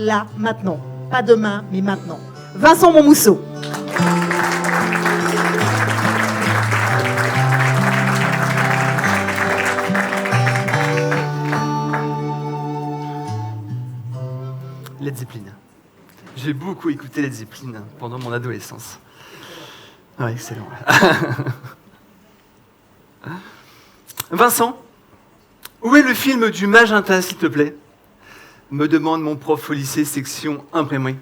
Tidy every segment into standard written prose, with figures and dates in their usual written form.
là, maintenant. Pas demain, mais maintenant. Vincent Monmousseau. Led Zeppelin. J'ai beaucoup écouté Led Zeppelin pendant mon adolescence. Ouais, excellent. Vincent, où est le film du Magenta, s'il te plaît? Me demande mon prof au lycée, section imprimerie.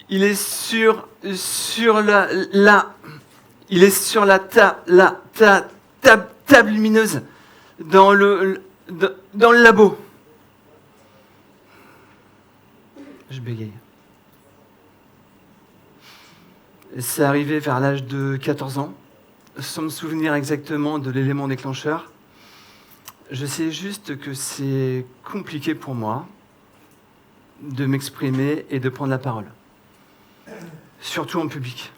Il est sur la table lumineuse dans le labo. Je bégaye. C'est arrivé vers l'âge de 14 ans, sans me souvenir exactement de l'élément déclencheur. Je sais juste que c'est compliqué pour moi de m'exprimer et de prendre la parole. Surtout en public.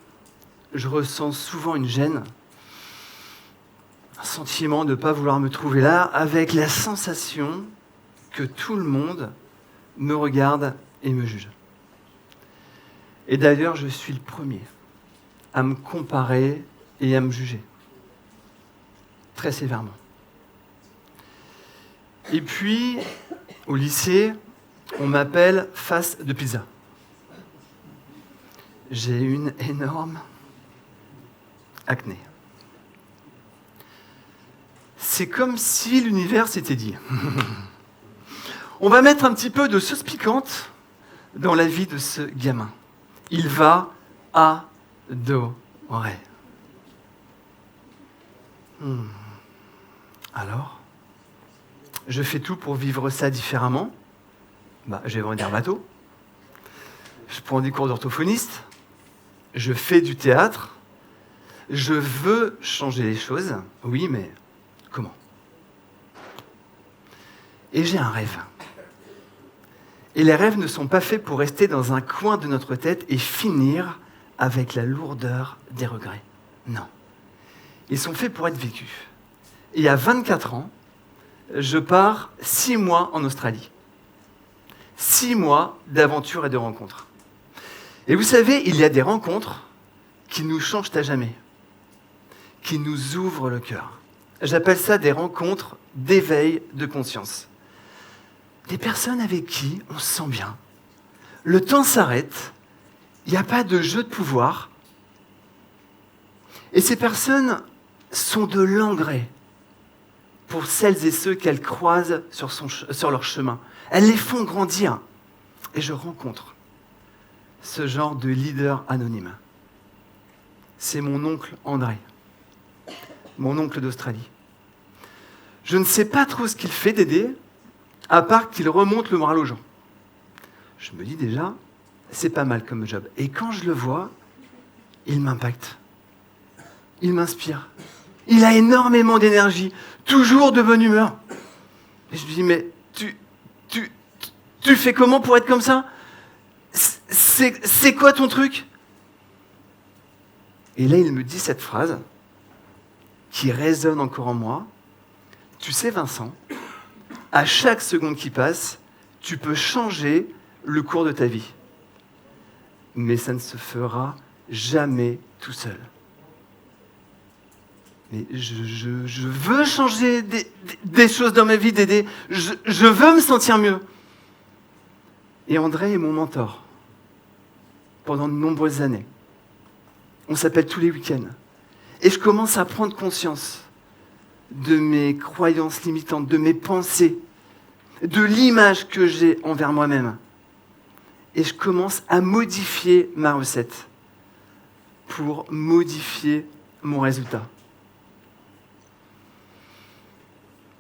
Je ressens souvent une gêne, un sentiment de ne pas vouloir me trouver là, avec la sensation que tout le monde me regarde et me juge. Et d'ailleurs, je suis le premier à me comparer et à me juger. Très sévèrement. Et puis, au lycée, on m'appelle face de pizza. J'ai une énorme acné. C'est comme si l'univers s'était dit on va mettre un petit peu de sauce piquante dans la vie de ce gamin. Il va adorer. Alors, je fais tout pour vivre ça différemment. Je vais voir un dermato. Je prends des cours d'orthophoniste. Je fais du théâtre. Je veux changer les choses. Oui, mais comment? Et j'ai un rêve. Et les rêves ne sont pas faits pour rester dans un coin de notre tête et finir avec la lourdeur des regrets. Non. Ils sont faits pour être vécus. Et à 24 ans, je pars 6 mois en Australie. 6 mois d'aventure et de rencontres. Et vous savez, il y a des rencontres qui nous changent à jamais, qui nous ouvrent le cœur. J'appelle ça des rencontres d'éveil de conscience. Des personnes avec qui on se sent bien. Le temps s'arrête, il n'y a pas de jeu de pouvoir. Et ces personnes sont de l'engrais pour celles et ceux qu'elles croisent sur leur chemin. Elles les font grandir. Et je rencontre ce genre de leader anonyme. C'est mon oncle André, mon oncle d'Australie. Je ne sais pas trop ce qu'il fait Dédé, à part qu'il remonte le moral aux gens. Je me dis déjà, c'est pas mal comme job. Et quand je le vois, il m'impacte. Il m'inspire. Il a énormément d'énergie, toujours de bonne humeur. Et je lui dis, mais tu fais comment pour être comme ça? C'est quoi ton truc? Et là, il me dit cette phrase qui résonne encore en moi. Tu sais, Vincent, à chaque seconde qui passe, tu peux changer le cours de ta vie. Mais ça ne se fera jamais tout seul. Mais je veux changer des choses dans ma vie, Dédé. Je veux me sentir mieux. Et André est mon mentor pendant de nombreuses années. On s'appelle tous les week-ends. Et je commence à prendre conscience de mes croyances limitantes, de mes pensées, de l'image que j'ai envers moi-même. Et je commence à modifier ma recette pour modifier mon résultat.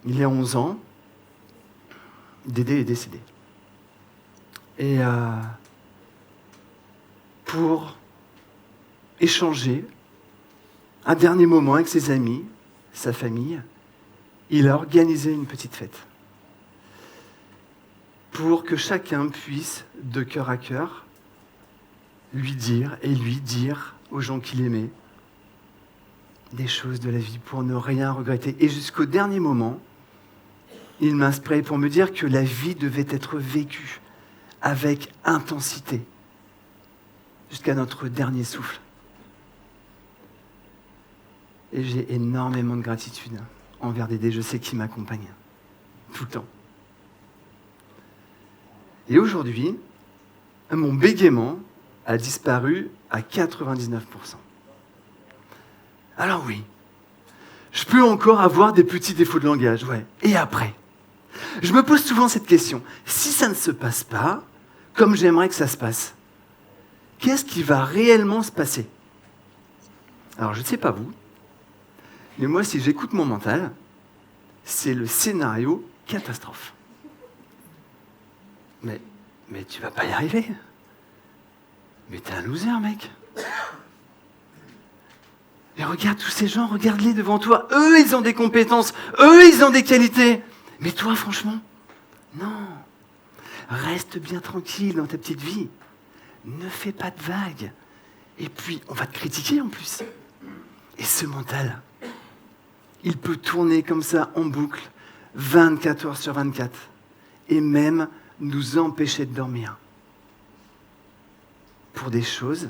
Il y a 11 ans, Dédé est décédé. Et pour échanger un dernier moment avec ses amis, sa famille, il a organisé une petite fête pour que chacun puisse, de cœur à cœur, lui dire aux gens qu'il aimait des choses de la vie pour ne rien regretter. Et jusqu'au dernier moment, il m'inspirait pour me dire que la vie devait être vécue avec intensité jusqu'à notre dernier souffle. Et j'ai énormément de gratitude envers Dédé, je sais qu'il m'accompagne tout le temps. Et aujourd'hui, mon bégaiement a disparu à 99%. Alors oui, je peux encore avoir des petits défauts de langage, ouais. Et après? Je me pose souvent cette question. Si ça ne se passe pas comme j'aimerais que ça se passe, qu'est-ce qui va réellement se passer? Alors je ne sais pas vous, mais moi si j'écoute mon mental, c'est le scénario catastrophe. Mais tu vas pas y arriver. Mais t'es un loser, mec. Et regarde tous ces gens, regarde-les devant toi. Eux, ils ont des compétences. Eux, ils ont des qualités. Mais toi, franchement, non. Reste bien tranquille dans ta petite vie. Ne fais pas de vagues. Et puis, on va te critiquer en plus. Et ce mental, il peut tourner comme ça en boucle, 24 heures sur 24. Et même nous empêcher de dormir. Pour des choses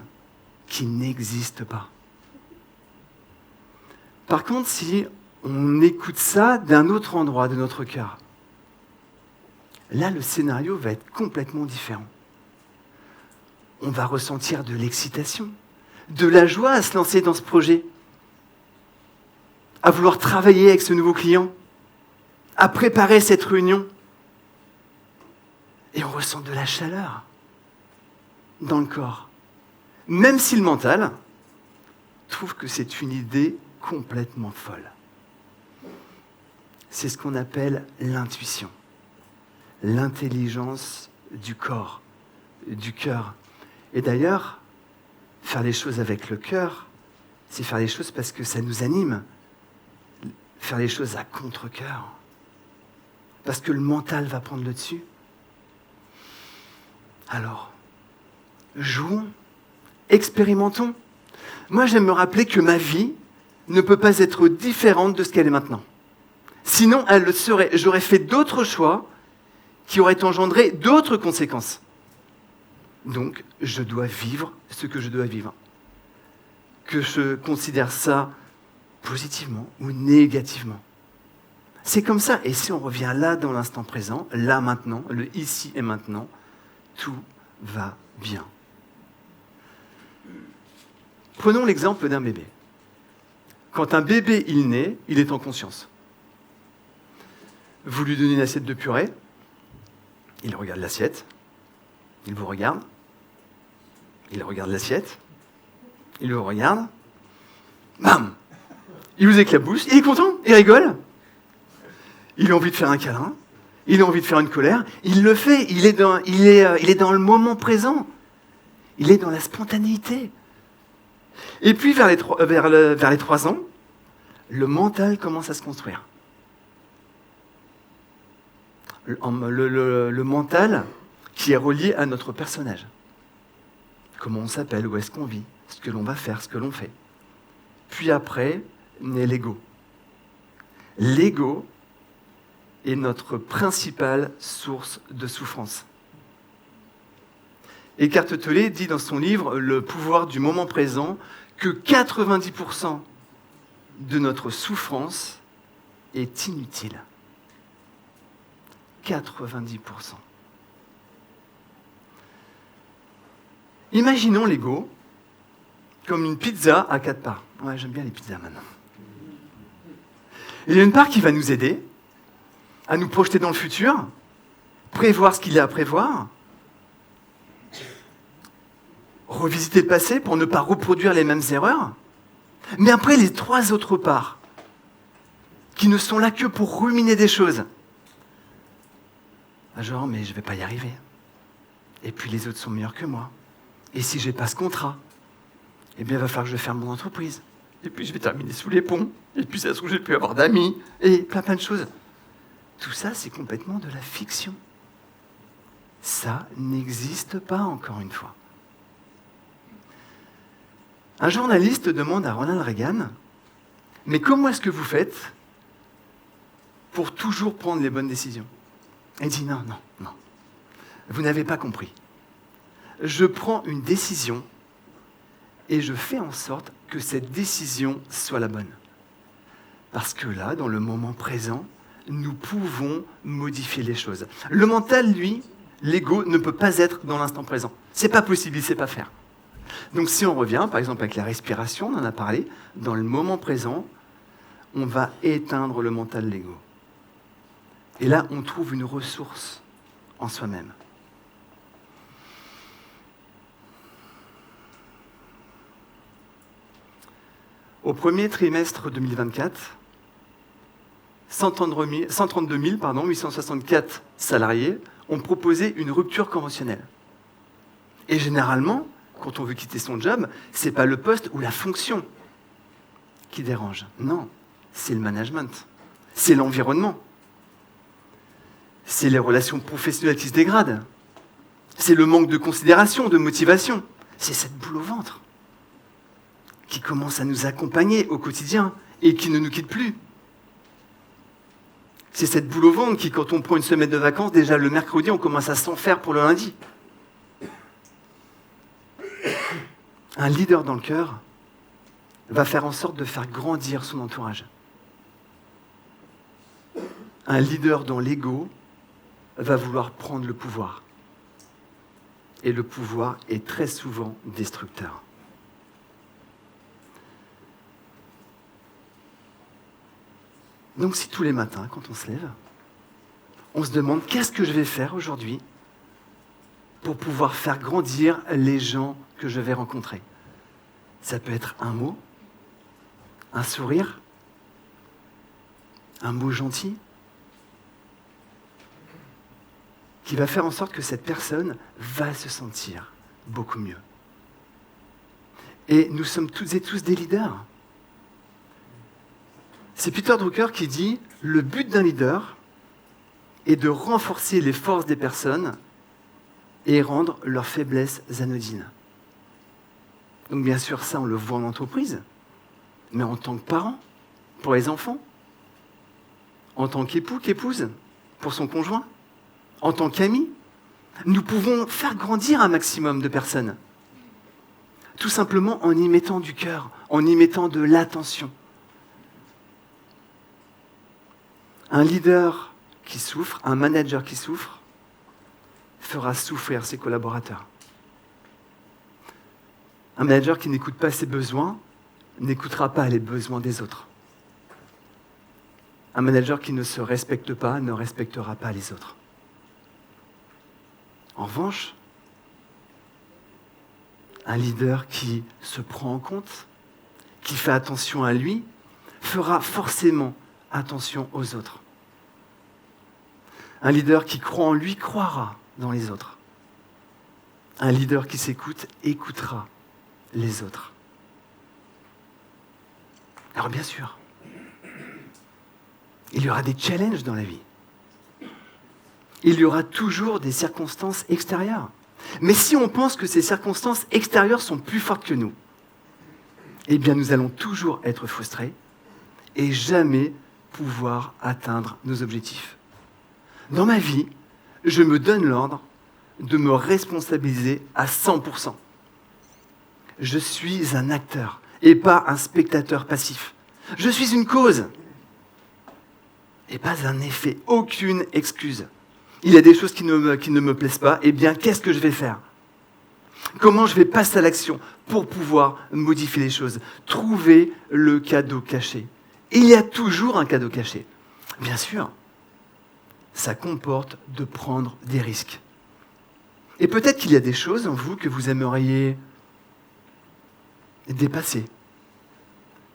qui n'existent pas. Par contre, si on écoute ça d'un autre endroit de notre cœur, là, le scénario va être complètement différent. On va ressentir de l'excitation, de la joie à se lancer dans ce projet, à vouloir travailler avec ce nouveau client, à préparer cette réunion. Et on ressent de la chaleur dans le corps. Même si le mental trouve que c'est une idée complètement folle. C'est ce qu'on appelle l'intuition, l'intelligence du corps, du cœur. Et d'ailleurs, faire les choses avec le cœur, c'est faire les choses parce que ça nous anime. Faire les choses à contre-cœur. Parce que le mental va prendre le dessus. Alors, jouons, expérimentons. Moi, j'aime me rappeler que ma vie ne peut pas être différente de ce qu'elle est maintenant. Sinon, elle le serait. J'aurais fait d'autres choix qui auraient engendré d'autres conséquences. Donc, je dois vivre ce que je dois vivre. Que je considère ça positivement ou négativement. C'est comme ça. Et si on revient là, dans l'instant présent, là, maintenant, le ici et maintenant, tout va bien. Prenons l'exemple d'un bébé. Quand un bébé il naît, il est en conscience. Vous lui donnez une assiette de purée, il regarde l'assiette, il vous regarde, il regarde l'assiette, il vous regarde, bam, il vous éclabousse, il est content, il rigole, il a envie de faire un câlin, il a envie de faire une colère, il le fait, il est dans le moment présent, il est dans la spontanéité. Et puis vers les 3 ans, le mental commence à se construire. Le mental qui est relié à notre personnage. Comment on s'appelle, où est-ce qu'on vit, ce que l'on va faire, ce que l'on fait. Puis après, naît l'ego. L'ego est notre principale source de souffrance. Eckhart Tolle dit dans son livre « Le pouvoir du moment présent » que 90% de notre souffrance est inutile. 90%. Imaginons l'ego comme une pizza à 4 parts. Ouais, j'aime bien les pizzas maintenant. Il y a une part qui va nous aider à nous projeter dans le futur, prévoir ce qu'il y a à prévoir, revisiter le passé pour ne pas reproduire les mêmes erreurs. Mais après, les 3 autres parts, qui ne sont là que pour ruminer des choses. Genre, mais je ne vais pas y arriver. Et puis les autres sont meilleurs que moi. Et si je n'ai pas ce contrat, eh bien, il va falloir que je ferme mon entreprise. Et puis je vais terminer sous les ponts. Et puis ça se trouve, je ne vais plus avoir d'amis. Et plein de choses. Tout ça, c'est complètement de la fiction. Ça n'existe pas, encore une fois. Un journaliste demande à Ronald Reagan « Mais comment est-ce que vous faites pour toujours prendre les bonnes décisions. Elle dit non, non, non. Vous n'avez pas compris. Je prends une décision et je fais en sorte que cette décision soit la bonne. Parce que là, dans le moment présent, nous pouvons modifier les choses. Le mental, lui, l'ego, ne peut pas être dans l'instant présent. C'est pas possible, il ne sait pas faire. Donc si on revient, par exemple avec la respiration, on en a parlé, dans le moment présent, on va éteindre le mental, l'ego. Et là, on trouve une ressource en soi-même. Au premier trimestre 2024, 132 864 salariés ont proposé une rupture conventionnelle. Et généralement, quand on veut quitter son job, ce n'est pas le poste ou la fonction qui dérange. Non, c'est le management, c'est l'environnement, c'est les relations professionnelles qui se dégradent, c'est le manque de considération, de motivation, c'est cette boule au ventre qui commence à nous accompagner au quotidien et qui ne nous quitte plus. C'est cette boule au ventre qui, quand on prend une semaine de vacances, déjà le mercredi, on commence à s'en faire pour le lundi. Un leader dans le cœur va faire en sorte de faire grandir son entourage. Un leader dans l'ego va vouloir prendre le pouvoir. Et le pouvoir est très souvent destructeur. Donc si tous les matins, quand on se lève, on se demande qu'est-ce que je vais faire aujourd'hui pour pouvoir faire grandir les gens que je vais rencontrer. Ça peut être un mot, un sourire, un mot gentil, qui va faire en sorte que cette personne va se sentir beaucoup mieux. Et nous sommes toutes et tous des leaders. C'est Peter Drucker qui dit « Le but d'un leader est de renforcer les forces des personnes et rendre leurs faiblesses anodines. » Donc bien sûr, ça, on le voit en entreprise, mais en tant que parent, pour les enfants, en tant qu'époux, qu'épouse, pour son conjoint, en tant qu'ami, nous pouvons faire grandir un maximum de personnes. Tout simplement en y mettant du cœur, en y mettant de l'attention. Un leader qui souffre, un manager qui souffre, fera souffrir ses collaborateurs. Un manager qui n'écoute pas ses besoins n'écoutera pas les besoins des autres. Un manager qui ne se respecte pas ne respectera pas les autres. En revanche, un leader qui se prend en compte, qui fait attention à lui, fera forcément attention aux autres. Un leader qui croit en lui croira dans les autres. Un leader qui s'écoute écoutera les autres. Alors bien sûr, il y aura des challenges dans la vie. Il y aura toujours des circonstances extérieures. Mais si on pense que ces circonstances extérieures sont plus fortes que nous, eh bien nous allons toujours être frustrés et jamais pouvoir atteindre nos objectifs. Dans ma vie, je me donne l'ordre de me responsabiliser à 100%. Je suis un acteur et pas un spectateur passif. Je suis une cause et pas un effet, aucune excuse. Il y a des choses qui ne me plaisent pas, eh bien, qu'est-ce que je vais faire ? Comment je vais passer à l'action pour pouvoir modifier les choses ? Trouver le cadeau caché. Il y a toujours un cadeau caché. Bien sûr, ça comporte de prendre des risques. Et peut-être qu'il y a des choses en vous que vous aimeriez dépasser,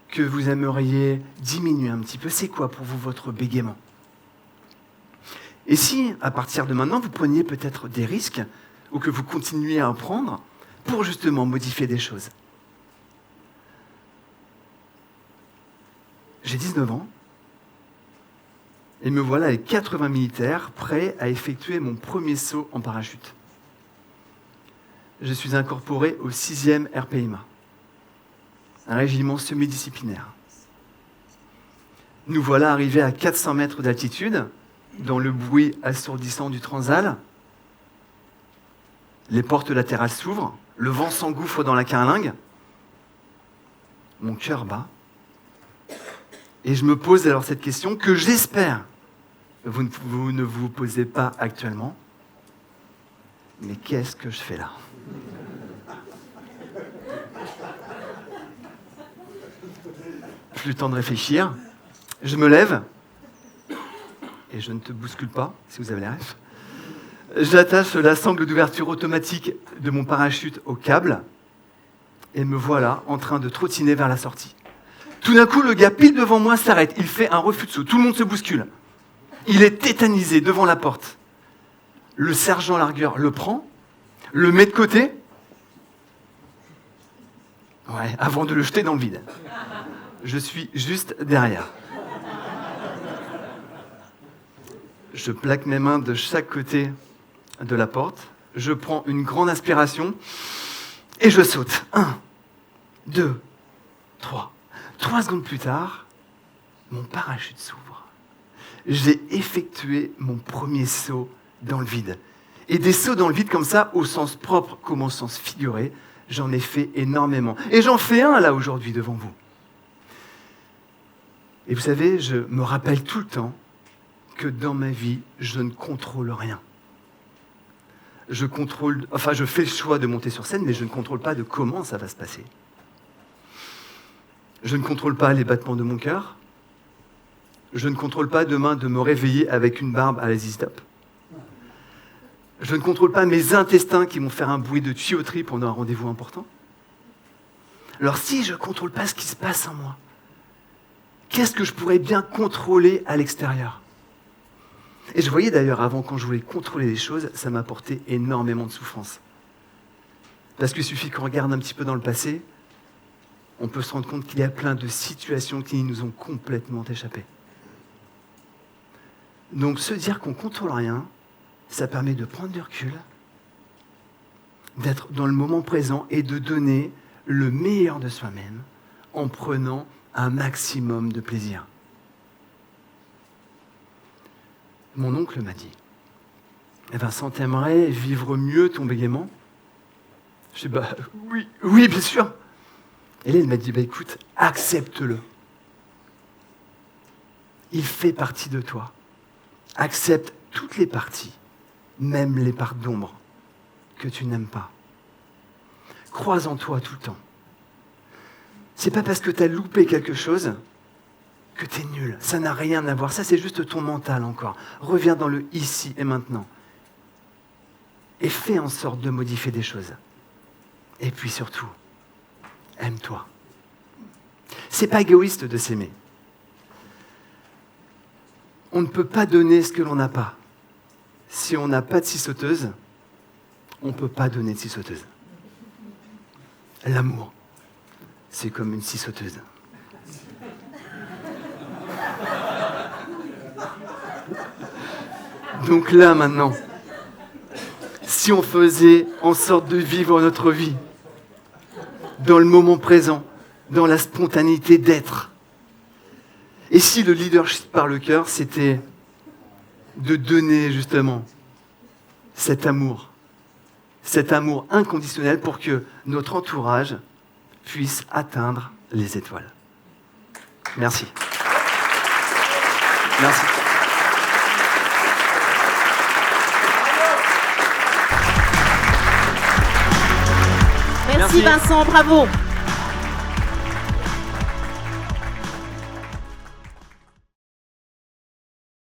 que vous aimeriez diminuer un petit peu. C'est quoi pour vous votre bégaiement ? Et si, à partir de maintenant, vous preniez peut-être des risques ou que vous continuiez à en prendre pour justement modifier des choses. J'ai 19 ans et me voilà avec 80 militaires prêts à effectuer mon premier saut en parachute. Je suis incorporé au 6e RPIMA, un régiment semi-disciplinaire. Nous voilà arrivés à 400 mètres d'altitude, dans le bruit assourdissant du Transal. Les portes latérales s'ouvrent, le vent s'engouffre dans la carlingue. Mon cœur bat. Et je me pose alors cette question que j'espère vous ne vous posez pas actuellement. Mais qu'est-ce que je fais là ? Plus le temps de réfléchir. Je me lève. Et je ne te bouscule pas, si vous avez les rêves. J'attache la sangle d'ouverture automatique de mon parachute au câble. Et me voilà en train de trottiner vers la sortie. Tout d'un coup, le gars pile devant moi s'arrête. Il fait un refus de saut. Tout le monde se bouscule. Il est tétanisé devant la porte. Le sergent largueur le prend, le met de côté, avant de le jeter dans le vide. Je suis juste derrière. Je plaque mes mains de chaque côté de la porte. Je prends une grande inspiration et je saute. 1, 2, 3. 3 secondes plus tard, mon parachute s'ouvre. J'ai effectué mon premier saut dans le vide. Et des sauts dans le vide comme ça, au sens propre comme au sens figuré, j'en ai fait énormément. Et j'en fais un là aujourd'hui devant vous. Et vous savez, je me rappelle tout le temps que dans ma vie, je ne contrôle rien. Je fais le choix de monter sur scène, mais je ne contrôle pas de comment ça va se passer. Je ne contrôle pas les battements de mon cœur. Je ne contrôle pas demain de me réveiller avec une barbe à la ZZ Top. Je ne contrôle pas mes intestins qui vont faire un bruit de tuyauterie pendant un rendez-vous important. Alors si je ne contrôle pas ce qui se passe en moi, qu'est-ce que je pourrais bien contrôler à l'extérieur ? Et je voyais d'ailleurs avant, quand je voulais contrôler les choses, ça m'apportait énormément de souffrance. Parce qu'il suffit qu'on regarde un petit peu dans le passé, on peut se rendre compte qu'il y a plein de situations qui nous ont complètement échappé. Donc se dire qu'on ne contrôle rien, ça permet de prendre du recul, d'être dans le moment présent et de donner le meilleur de soi-même en prenant un maximum de plaisir. Mon oncle m'a dit, Vincent, t'aimerais vivre mieux ton bégaiement ? Je dis, oui, bien sûr. Et là, il m'a dit, écoute, accepte-le. Il fait partie de toi. Accepte toutes les parties, même les parts d'ombre que tu n'aimes pas. Crois en toi tout le temps. C'est pas parce que tu as loupé quelque chose que tu es nul. Ça n'a rien à voir. Ça, c'est juste ton mental encore. Reviens dans le ici et maintenant. Et fais en sorte de modifier des choses. Et puis surtout, aime-toi. C'est pas égoïste de s'aimer. On ne peut pas donner ce que l'on n'a pas. Si on n'a pas de scie sauteuse, on ne peut pas donner de scie sauteuse. L'amour, c'est comme une scie sauteuse. Donc là, maintenant, si on faisait en sorte de vivre notre vie dans le moment présent, dans la spontanéité d'être, et si le leadership par le cœur, c'était de donner justement cet amour inconditionnel pour que notre entourage puisse atteindre les étoiles. Merci. Merci. Merci Vincent, bravo.